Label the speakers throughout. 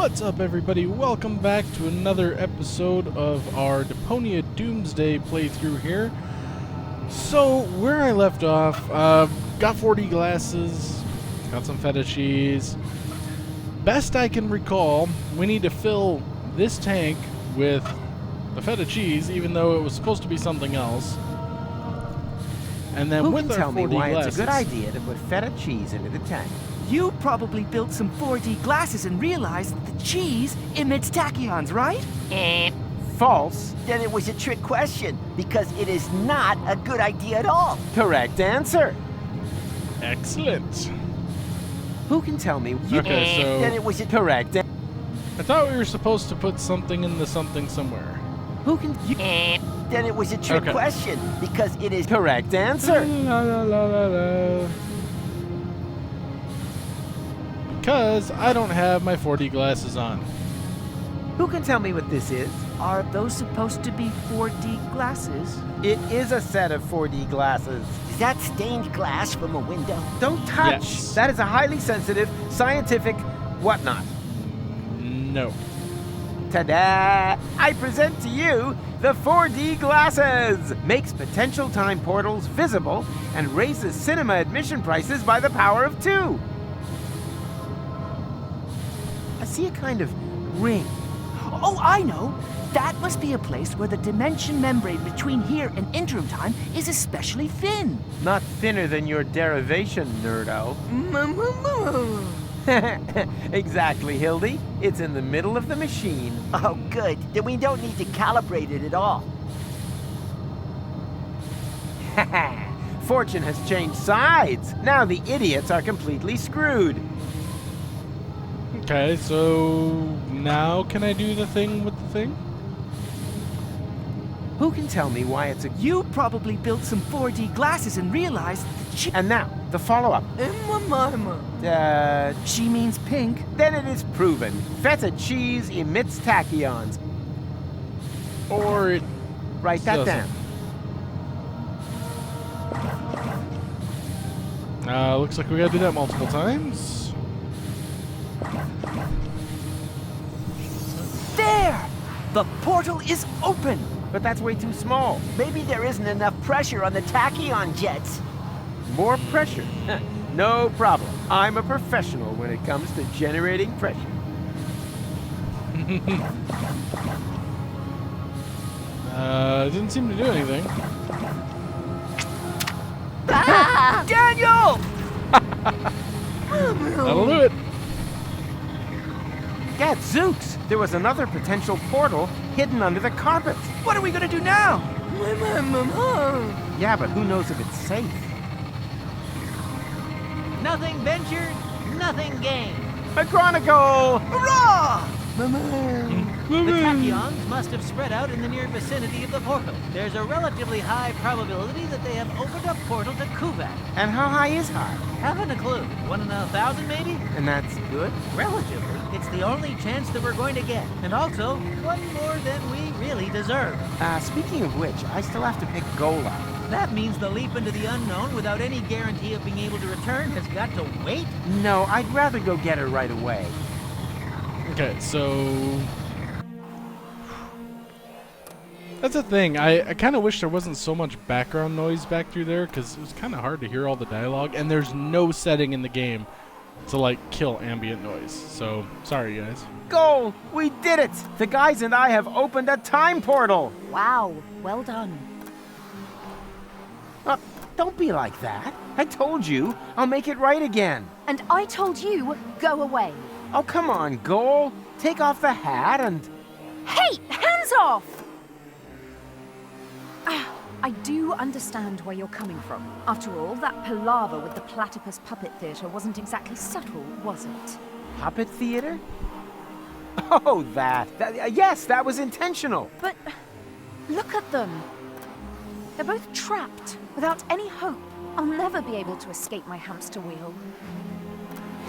Speaker 1: What's up, everybody? Welcome back to another episode of our Deponia Doomsday playthrough here. So, where I left off, got 40 glasses, got some feta cheese. Best I can recall, we need to fill this tank with the feta cheese, even though it was supposed to be something else. And then
Speaker 2: Who
Speaker 1: with
Speaker 2: can
Speaker 1: our
Speaker 2: tell me
Speaker 1: 40
Speaker 2: why
Speaker 1: glasses,
Speaker 2: it's a good idea to put feta cheese into the tank?
Speaker 3: You probably built some 4D glasses and realized that the cheese emits tachyons, right?
Speaker 2: False.
Speaker 4: Then it was a trick question, because it is not a good idea at all.
Speaker 2: Correct answer.
Speaker 1: excellent.
Speaker 2: Who can tell me?
Speaker 1: Okay, so
Speaker 4: Then it was a
Speaker 2: Correct.
Speaker 1: I thought we were supposed to put something in the something somewhere.
Speaker 2: Who can?
Speaker 4: Then it was a trick
Speaker 1: Okay.
Speaker 4: question, because it is
Speaker 2: Correct answer.
Speaker 1: La, la, la, la, la. Because I don't have my 4D glasses on.
Speaker 2: Who can tell me what this is?
Speaker 3: Are those supposed to be 4D glasses?
Speaker 2: It is a set of 4D glasses.
Speaker 4: Is that stained glass from a window?
Speaker 2: Don't touch.
Speaker 1: Yes.
Speaker 2: That is a highly sensitive, scientific whatnot.
Speaker 1: No.
Speaker 2: Ta-da! I present to you the 4D glasses! Makes potential time portals visible and raises cinema admission prices by the power of 2. I see a kind of ring.
Speaker 3: Oh, I know! That must be a place where the dimension membrane between here and Interim Time is especially thin.
Speaker 2: Not thinner than your derivation, nerdo. Exactly, Hildy. It's in the middle of the machine.
Speaker 4: Oh, good. Then we don't need to calibrate it at all.
Speaker 2: Fortune has changed sides. Now the idiots are completely screwed.
Speaker 1: Okay, so now can I do the thing with the thing?
Speaker 2: Who can tell me why it's a...
Speaker 3: You probably built some 4D glasses and realized that the cheese...
Speaker 2: And now, the follow-up.
Speaker 3: She means pink.
Speaker 2: Then it is proven. Feta cheese emits tachyons.
Speaker 1: Or it
Speaker 2: Write that
Speaker 1: doesn't.
Speaker 2: down.
Speaker 1: Looks like we gotta do that multiple times.
Speaker 3: There! The portal is open!
Speaker 2: But that's way too small.
Speaker 4: Maybe there isn't enough pressure on the tachyon jets.
Speaker 2: More pressure. No problem. I'm a professional when it comes to generating pressure.
Speaker 1: Didn't seem to do anything.
Speaker 3: Daniel!
Speaker 1: That'll do it.
Speaker 2: Gadzooks! There was another potential portal hidden under the carpet.
Speaker 3: What are we gonna do now?
Speaker 2: Yeah, but who knows if it's safe?
Speaker 5: Nothing ventured, nothing gained.
Speaker 2: A chronicle!
Speaker 3: Hurrah!
Speaker 5: The tachyons must have spread out in the near vicinity of the portal. There's a relatively high probability that they have opened a portal to Kuvak.
Speaker 2: And how high is high?
Speaker 5: Haven't a clue. 1 in 1,000 maybe?
Speaker 2: And that's good?
Speaker 5: Relatively. It's the only chance that we're going to get. And also, one more than we really deserve.
Speaker 2: Speaking of which, I still have to pick Gola.
Speaker 5: That means the leap into the unknown without any guarantee of being able to return has got to wait.
Speaker 2: No, I'd rather go get her right away.
Speaker 1: Okay, so that's the thing. I kind of wish there wasn't so much background noise back through there, because it was kind of hard to hear all the dialogue, and there's no setting in the game to like kill ambient noise. So sorry, guys.
Speaker 2: Goal! We did it! The guys and I have opened a time portal!
Speaker 6: Wow, well done.
Speaker 2: Don't be like that. I told you, I'll make it right again.
Speaker 6: And I told you, go away.
Speaker 2: Oh, come on, Goal. Take off the hat and...
Speaker 6: Hey, hands off! I do understand where you're coming from. After all, that palaver with the platypus puppet theater wasn't exactly subtle, was it?
Speaker 2: Puppet theater? Oh, that. Yes, that was intentional.
Speaker 6: But look at them. They're both trapped, without any hope. I'll never be able to escape my hamster wheel.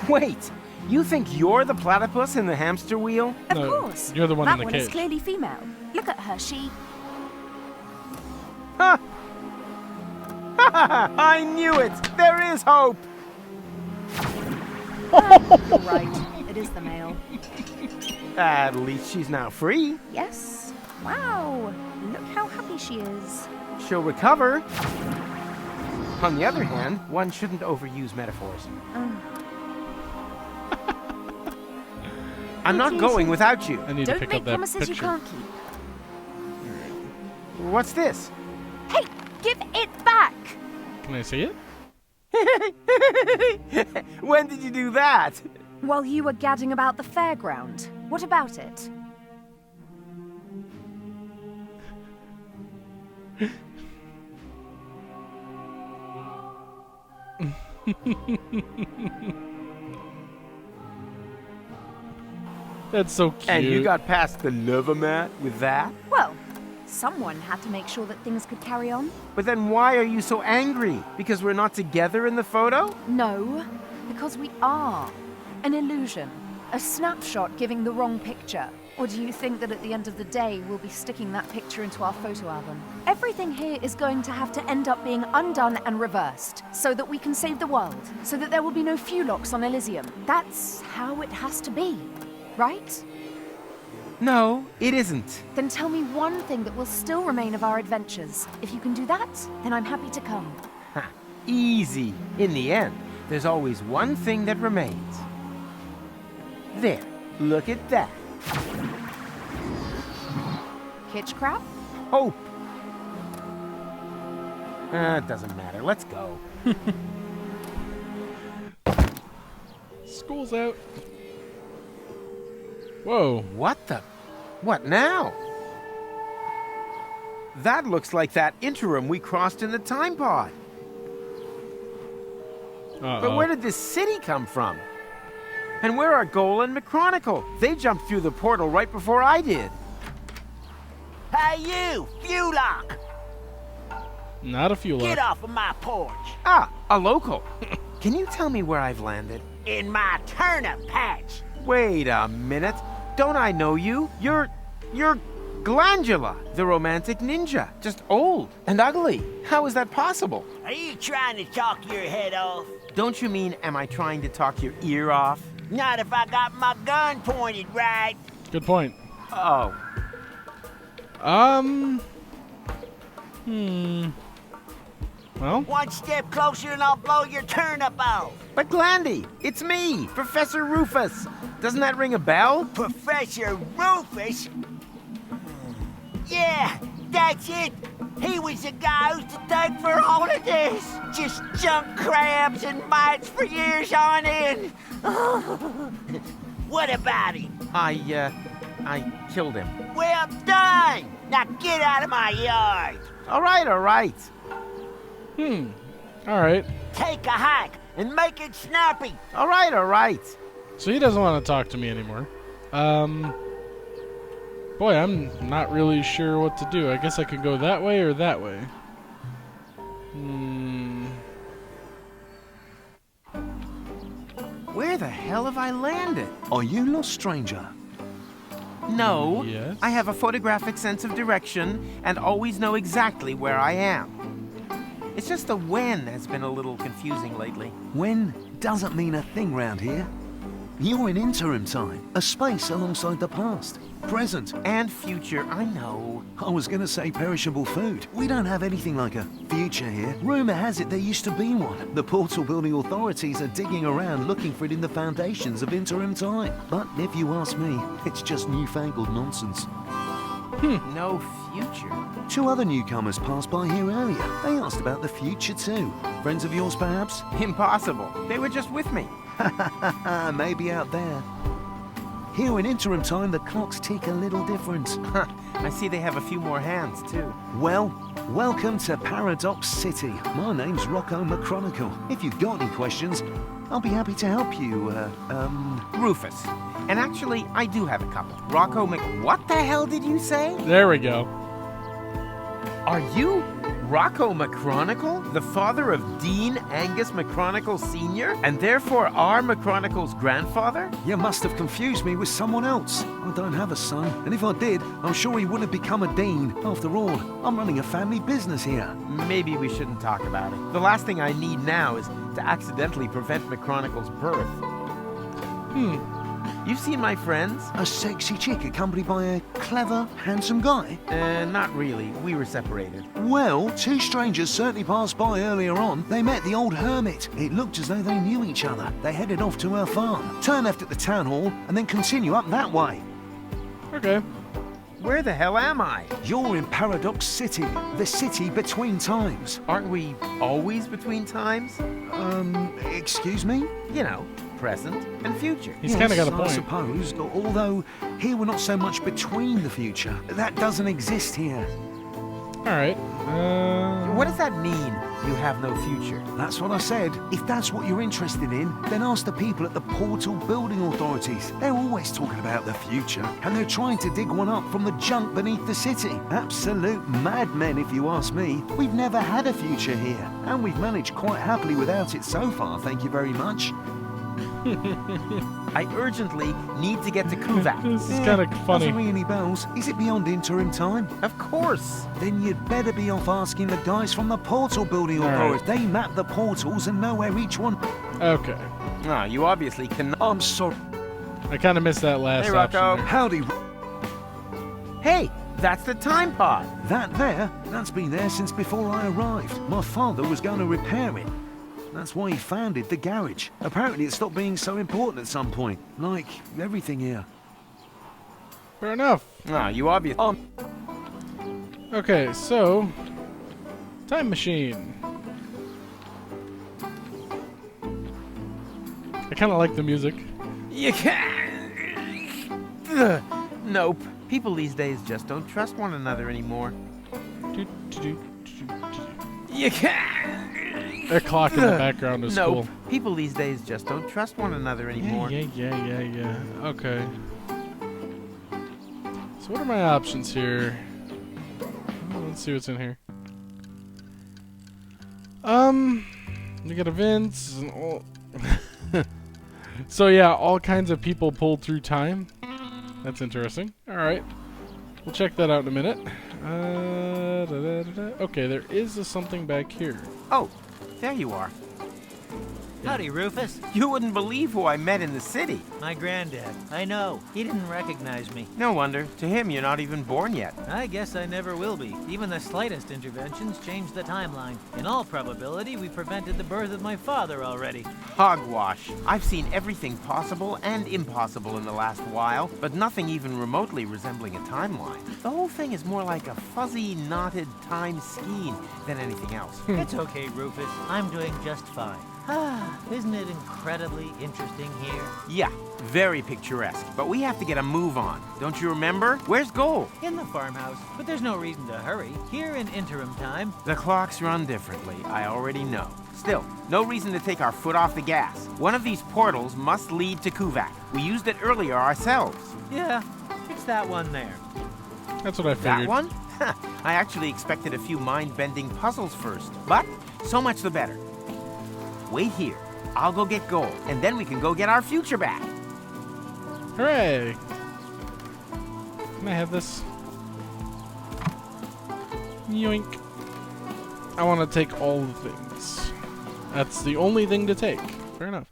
Speaker 2: Wait, you think you're the platypus in the hamster wheel?
Speaker 6: Of
Speaker 1: No,
Speaker 6: course.
Speaker 1: you're the one
Speaker 6: that
Speaker 1: in the
Speaker 6: one
Speaker 1: cage.
Speaker 6: is clearly female. Look at her, she...
Speaker 2: Ha! I knew it! There is hope!
Speaker 6: Right. It it is the male.
Speaker 2: At least she's now free.
Speaker 6: Yes. Wow. Look how happy she is.
Speaker 2: She'll recover. On the other hand, one shouldn't overuse metaphors. I'm not going without you.
Speaker 1: I need to
Speaker 6: Don't
Speaker 1: pick
Speaker 6: make
Speaker 1: up that
Speaker 6: promises
Speaker 1: picture.
Speaker 6: you can't keep.
Speaker 2: What's this?
Speaker 6: Hey, give it back!
Speaker 1: Can I see it?
Speaker 2: When did you do that?
Speaker 6: While you were gadding about the fairground. What about it?
Speaker 1: That's so cute.
Speaker 2: And you got past the lover mat with that?
Speaker 6: Well, someone had to make sure that things could carry on.
Speaker 2: But then why are you so angry? Because we're not together in the photo?
Speaker 6: No, because we are. An illusion. A snapshot giving the wrong picture. Or do you think that at the end of the day, we'll be sticking that picture into our photo album? Everything here is going to have to end up being undone and reversed, so that we can save the world, so that there will be no Fulocks on Elysium. That's how it has to be, right?
Speaker 2: No, it isn't.
Speaker 6: Then tell me one thing that will still remain of our adventures. If you can do that, then I'm happy to come.
Speaker 2: Ha, easy. In the end, there's always one thing that remains. There, look at that.
Speaker 6: Kitsch crab?
Speaker 2: Hope. It doesn't matter. Let's go.
Speaker 1: School's out. Whoa.
Speaker 2: What the? What now? That looks like that interim we crossed in the time pod. But where did this city come from? And where are Goal and McChronicle? They jumped through the portal right before I did.
Speaker 4: Hey, you, Fulock!
Speaker 1: Not a few
Speaker 4: Get
Speaker 1: luck.
Speaker 4: off of my porch.
Speaker 2: Ah, a local. Can you tell me where I've landed?
Speaker 4: In my turnip patch.
Speaker 2: Wait a minute. Don't I know you? You're Glandula, the romantic ninja. Just old and ugly. How is that possible?
Speaker 4: Are you trying to talk your head off?
Speaker 2: Don't you mean, am I trying to talk your ear off?
Speaker 4: Not if I got my gun pointed right.
Speaker 1: Good point.
Speaker 2: Oh.
Speaker 1: Well,
Speaker 4: One step closer and I'll blow your turnip off.
Speaker 2: But Glandy, it's me, Professor Rufus. Doesn't that ring a bell?
Speaker 4: Professor Rufus? Yeah, that's it. He was the guy who's to thank for all of this. Just junk crabs and mites for years on end. What about him?
Speaker 2: I killed him.
Speaker 4: Well done. Now get out of my yard.
Speaker 2: All right.
Speaker 1: all right.
Speaker 4: Take a hike and make it snappy.
Speaker 2: All right.
Speaker 1: So he doesn't want to talk to me anymore. Boy, I'm not really sure what to do. I guess I could go that way or that way.
Speaker 2: Where the hell have I landed?
Speaker 7: Are you lost, stranger?
Speaker 2: No.
Speaker 1: Yes?
Speaker 2: I have a photographic sense of direction and always know exactly where I am. It's just the when has been a little confusing lately.
Speaker 7: When doesn't mean a thing round here. You're in interim time, a space alongside the past, present.
Speaker 2: And future, I know.
Speaker 7: I was gonna say perishable food. We don't have anything like a future here. Rumor has it there used to be one. The portal building authorities are digging around looking for it in the foundations of interim time. But if you ask me, it's just newfangled nonsense.
Speaker 2: No future.
Speaker 7: 2 other newcomers passed by here earlier. They asked about the future too. Friends of yours, perhaps?
Speaker 2: Impossible. They were just with me.
Speaker 7: Maybe out there. Here in interim time, the clocks tick a little different.
Speaker 2: Huh. I see they have a few more hands, too.
Speaker 7: Well, welcome to Paradox City. My name's Rocco McChronicle. If you've got any questions, I'll be happy to help you,
Speaker 2: Rufus. And actually, I do have a couple. Rocco What the hell did you say?
Speaker 1: There we go.
Speaker 2: Are you Rocco McChronicle, the father of Dean Angus McChronicle Sr., and therefore our McChronicle's grandfather?
Speaker 7: You must have confused me with someone else. I don't have a son, and if I did, I'm sure he wouldn't have become a dean. After all, I'm running a family business here.
Speaker 2: Maybe we shouldn't talk about it. The last thing I need now is to accidentally prevent McChronicle's birth. You've seen my friends?
Speaker 7: A sexy chick accompanied by a clever, handsome guy?
Speaker 2: Not really. We were separated.
Speaker 7: Well, two strangers certainly passed by earlier on. They met the old hermit. It looked as though they knew each other. They headed off to her farm, turn left at the town hall, and then continue up that way.
Speaker 1: Okay.
Speaker 2: Where the hell am I?
Speaker 7: You're in Paradox City, the city between times.
Speaker 2: Aren't we always between times?
Speaker 7: Excuse me?
Speaker 2: You know, present and future.
Speaker 1: He's kind of got a
Speaker 7: I
Speaker 1: point.
Speaker 7: suppose, although here we're not so much between the future. That doesn't exist here.
Speaker 1: Alright.
Speaker 2: What does that mean, you have no future?
Speaker 7: That's what I said. If that's what you're interested in, then ask the people at the Portal Building Authorities. They're always talking about the future, and they're trying to dig one up from the junk beneath the city. Absolute madmen, if you ask me. We've never had a future here, and we've managed quite happily without it so far, thank you very much.
Speaker 2: I urgently need to get to Kuvak.
Speaker 1: This is kind of funny.
Speaker 7: Doesn't ring any bells. Is it beyond interim time?
Speaker 2: Of course.
Speaker 7: Then you'd better be off asking the guys from the Portal Building
Speaker 1: All right.
Speaker 7: Authorities. They map the portals and know where each one...
Speaker 1: Okay.
Speaker 2: Ah, you obviously cannot.
Speaker 7: I'm sorry.
Speaker 1: I kind of missed that last
Speaker 2: Hey,
Speaker 1: option
Speaker 2: Rocco.
Speaker 1: there.
Speaker 7: Howdy.
Speaker 2: Hey, that's the time pod.
Speaker 7: That there, that's been there since before I arrived. My father was going to repair it. That's why he founded the garage. Apparently it stopped being so important at some point. Like everything here.
Speaker 1: Fair enough.
Speaker 2: Ah, you obviously.
Speaker 1: Okay, so... Time machine. I kind of like the music.
Speaker 2: You can't. Ugh. Nope. People these days just don't trust one another anymore. You can't.
Speaker 1: That clock in the background is
Speaker 2: Nope.
Speaker 1: cool.
Speaker 2: People these days just don't trust one another anymore.
Speaker 1: Yeah. Okay. So what are my options here? Let's see what's in here. You got events and all. So yeah, all kinds of people pulled through time. That's interesting. All right, we'll check that out in a minute. Okay, there is something back here.
Speaker 2: Oh, there you are.
Speaker 5: Howdy, Rufus.
Speaker 2: You wouldn't believe who I met in the city.
Speaker 5: My granddad. I know. He didn't recognize me.
Speaker 2: No wonder. To him, you're not even born yet.
Speaker 5: I guess I never will be. Even the slightest interventions change the timeline. In all probability, we prevented the birth of my father already.
Speaker 2: Hogwash. I've seen everything possible and impossible in the last while, but nothing even remotely resembling a timeline. The whole thing is more like a fuzzy, knotted time skein than anything else.
Speaker 5: It's okay, Rufus. I'm doing just fine. Ah, isn't it incredibly interesting here?
Speaker 2: Yeah, very picturesque, but we have to get a move on. Don't you remember? Where's Gold?
Speaker 5: In the farmhouse, but there's no reason to hurry. Here in interim time.
Speaker 2: The clocks run differently, I already know. Still, no reason to take our foot off the gas. One of these portals must lead to Kuvak. We used it earlier ourselves.
Speaker 5: Yeah, it's that one there.
Speaker 1: That's what I figured.
Speaker 2: That one? I actually expected a few mind-bending puzzles first, but so much the better. Wait here. I'll go get Gold, and then we can go get our future back.
Speaker 1: Hooray! Can I have this? Yoink. I want to take all the things. That's the only thing to take. Fair enough.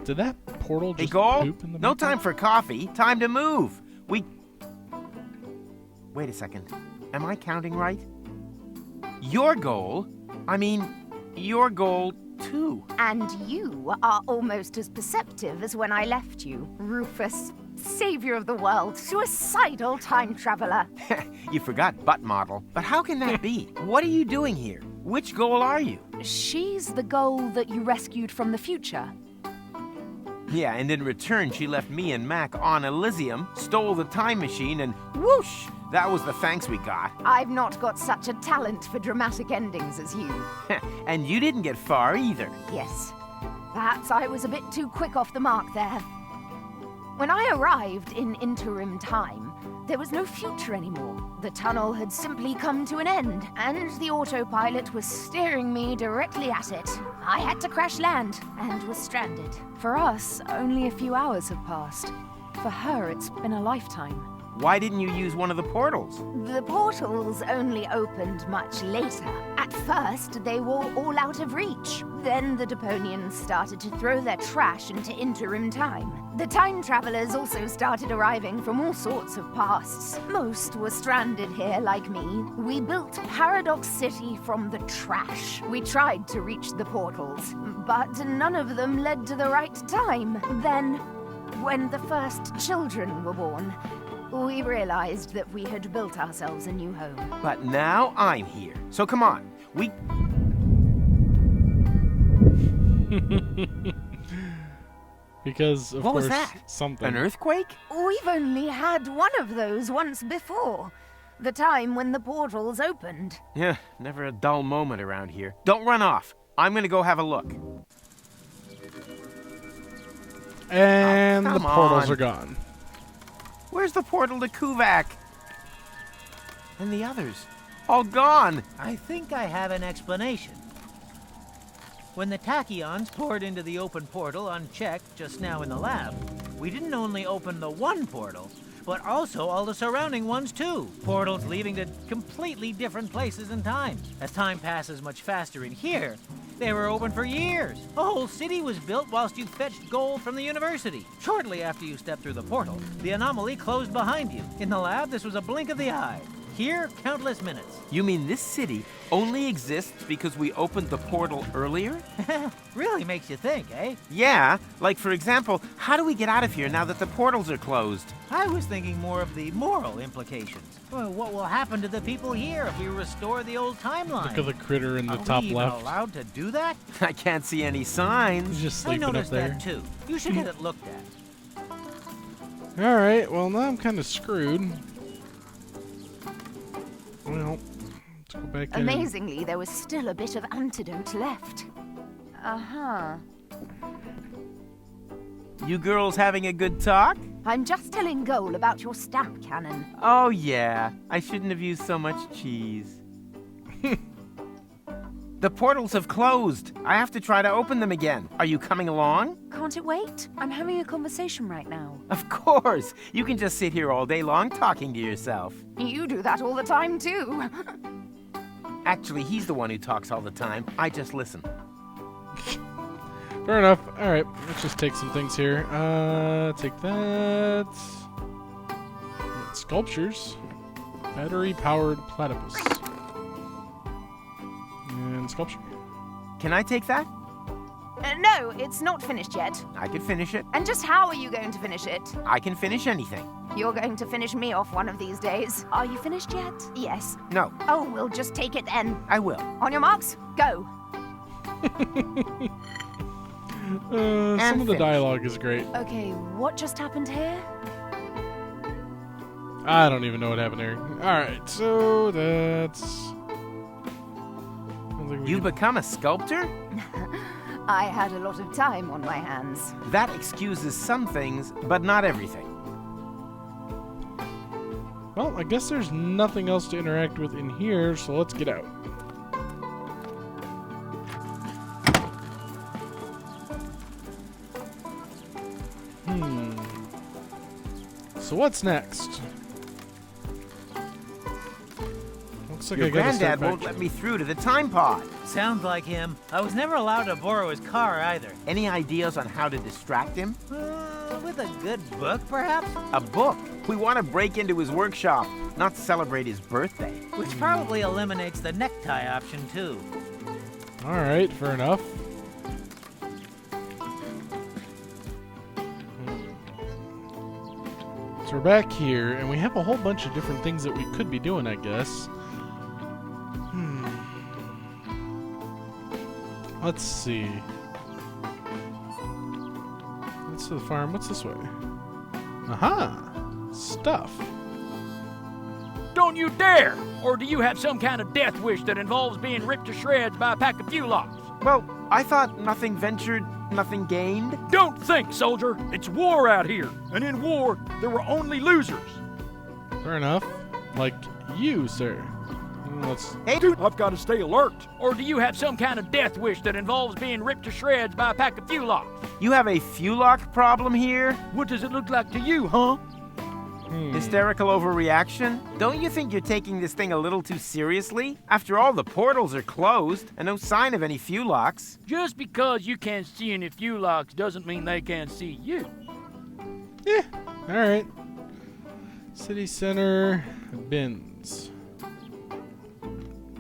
Speaker 1: Did that portal
Speaker 2: Hey,
Speaker 1: just
Speaker 2: Gold,
Speaker 1: poop in the
Speaker 2: no
Speaker 1: background?
Speaker 2: time for coffee. Time to move. Wait a second. Am I counting right? Your goal? I mean, your goal too.
Speaker 6: And you are almost as perceptive as when I left you, Rufus, savior of the world, suicidal time traveler.
Speaker 2: You forgot butt model. But how can that be? What are you doing here? Which goal are you?
Speaker 6: She's the goal that you rescued from the future.
Speaker 2: Yeah, and in return, she left me and Mac on Elysium, stole the time machine, and whoosh! That was the thanks we got.
Speaker 6: I've not got such a talent for dramatic endings as you.
Speaker 2: And you didn't get far either.
Speaker 6: Yes, perhaps I was a bit too quick off the mark there. When I arrived in interim time, there was no future anymore. The tunnel had simply come to an end, and the autopilot was steering me directly at it. I had to crash land, and was stranded. For us, only a few hours have passed. For her, it's been a lifetime.
Speaker 2: Why didn't you use one of the portals?
Speaker 6: The portals only opened much later. At first, they were all out of reach. Then the Deponians started to throw their trash into Interim Time. The time travelers also started arriving from all sorts of pasts. Most were stranded here like me. We built Paradox City from the trash. We tried to reach the portals, but none of them led to the right time. Then, when the first children were born, we realized that we had built ourselves a new home.
Speaker 2: But now I'm here. So come on.
Speaker 1: Because, of
Speaker 2: What
Speaker 1: course,
Speaker 2: was that?
Speaker 1: something.
Speaker 2: An earthquake?
Speaker 6: We've only had one of those once before. The time when the portals opened.
Speaker 2: Yeah, never a dull moment around here. Don't run off. I'm gonna go have a look.
Speaker 1: And
Speaker 2: Oh,
Speaker 1: the
Speaker 2: come
Speaker 1: portals
Speaker 2: on.
Speaker 1: are gone.
Speaker 2: Where's the portal to Kuvak? And the others? All gone.
Speaker 5: I think I have an explanation. When the tachyons poured into the open portal unchecked just now in the lab, we didn't only open the one portal, but also all the surrounding ones too. Portals leading to completely different places and times. As time passes much faster in here, they were open for years. A whole city was built whilst you fetched gold from the university. Shortly after you stepped through the portal, the anomaly closed behind you. In the lab, this was a blink of the eye. Here, countless minutes.
Speaker 2: You mean this city only exists because we opened the portal earlier?
Speaker 5: Really makes you think, eh?
Speaker 2: Yeah, like for example, how do we get out of here now that the portals are closed?
Speaker 5: I was thinking more of the moral implications. Well, what will happen to the people here if we restore the old timeline?
Speaker 1: Look at the critter in the
Speaker 5: Are
Speaker 1: top
Speaker 5: we even
Speaker 1: left.
Speaker 5: allowed to do that?
Speaker 2: I can't see any signs.
Speaker 1: He's just
Speaker 5: I
Speaker 1: sleeping up
Speaker 5: noticed
Speaker 1: there.
Speaker 5: that too. You should get it looked at.
Speaker 1: Alright, well, now I'm kind of screwed. Well, let's go back in.
Speaker 6: Amazingly, there was still a bit of antidote left. Uh-huh.
Speaker 2: You girls having a good talk?
Speaker 6: I'm just telling Goal about your stamp cannon.
Speaker 2: Oh yeah, I shouldn't have used so much cheese. The portals have closed. I have to try to open them again. Are you coming along?
Speaker 6: Can't it wait? I'm having a conversation right now.
Speaker 2: Of course. You can just sit here all day long talking to yourself.
Speaker 6: You do that all the time, too.
Speaker 2: Actually, he's the one who talks all the time. I just listen.
Speaker 1: Fair enough. Alright, let's just take some things here. Take that. Sculptures. Battery-powered platypus. And sculpture.
Speaker 2: Can I take that?
Speaker 6: No, it's not finished yet.
Speaker 2: I can finish it.
Speaker 6: And just how are you going to finish it?
Speaker 2: I can finish anything.
Speaker 6: You're going to finish me off one of these days. Are you finished yet? Yes.
Speaker 2: No,
Speaker 6: Oh, we'll just take it then.
Speaker 2: I will.
Speaker 6: On your marks, go.
Speaker 1: Some of the
Speaker 2: finish.
Speaker 1: dialogue is great.
Speaker 6: Okay, what just happened here?
Speaker 1: I don't even know what happened here. Alright, so that's...
Speaker 2: You've become a sculptor?
Speaker 6: I had a lot of time on my hands.
Speaker 2: That excuses some things, but not everything.
Speaker 1: Well, I guess there's nothing else to interact with in here, so let's get out. So what's next? Looks like
Speaker 2: Your
Speaker 1: I gotta start
Speaker 2: granddad
Speaker 1: back.
Speaker 2: won't let me through to the time pod.
Speaker 5: Sounds like him. I was never allowed to borrow his car either.
Speaker 2: Any ideas on how to distract him?
Speaker 5: With a good book, perhaps?
Speaker 2: A book. We want to break into his workshop, not celebrate his birthday.
Speaker 5: Which probably eliminates the necktie option, too.
Speaker 1: Alright, fair enough. So we're back here, and we have a whole bunch of different things that we could be doing, I guess. Let's see. That's to the farm. What's this way? Aha! Stuff.
Speaker 8: Don't you dare! Or do you have some kind of death wish that involves being ripped to shreds by a pack of Fulocks?
Speaker 2: Well, I thought nothing ventured, nothing gained.
Speaker 8: Don't think, soldier! It's war out here, and in war, there were only losers.
Speaker 1: Fair enough. Like you, sir. Let's...
Speaker 2: Hey,
Speaker 8: Dude, I've got to stay alert. Or do you have some kind of death wish that involves being ripped to shreds by a pack of Fulocks?
Speaker 2: you have a Fulock problem here?
Speaker 8: What does it look like to you, huh?
Speaker 2: Hysterical overreaction? Don't you think you're taking this thing a little too seriously? After all, the portals are closed, and no sign of any fuel locks.
Speaker 8: Just because you can't see any fuel locks doesn't mean they can't see you.
Speaker 1: Yeah, alright. City center, bins.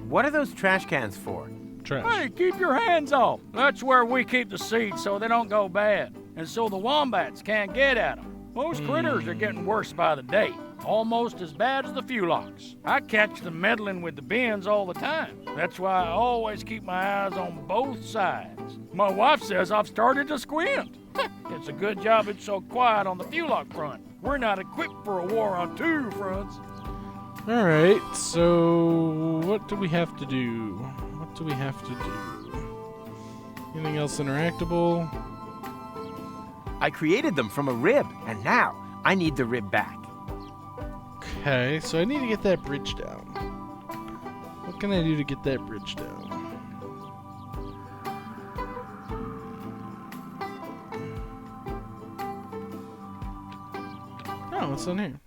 Speaker 2: What are those trash cans for?
Speaker 1: Trash.
Speaker 8: Hey, keep your hands off. That's where we keep the seeds so they don't go bad, and so the wombats can't get at them. Most critters are getting worse by the day, almost as bad as the fulocks. I catch them meddling with the bins all the time. That's why I always keep my eyes on both sides. My wife says I've started to squint. It's a good job it's so quiet on the fulock front. We're not equipped for a war on two fronts.
Speaker 1: Alright, so what do we have to do? What do we have to do? Anything else interactable?
Speaker 2: I created them from a rib, and now I need the rib back.
Speaker 1: Okay, so I need to get that bridge down. What can I do to get that bridge down? Oh, what's in here?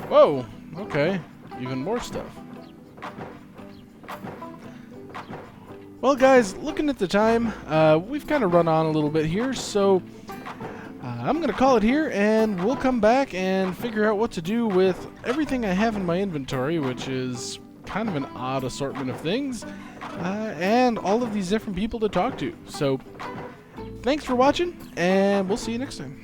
Speaker 1: Whoa, okay. Even more stuff. Well, guys, looking at the time, we've kind of run on a little bit here, so I'm going to call it here, and we'll come back and figure out what to do with everything I have in my inventory, which is kind of an odd assortment of things, and all of these different people to talk to. So, thanks for watching, and we'll see you next time.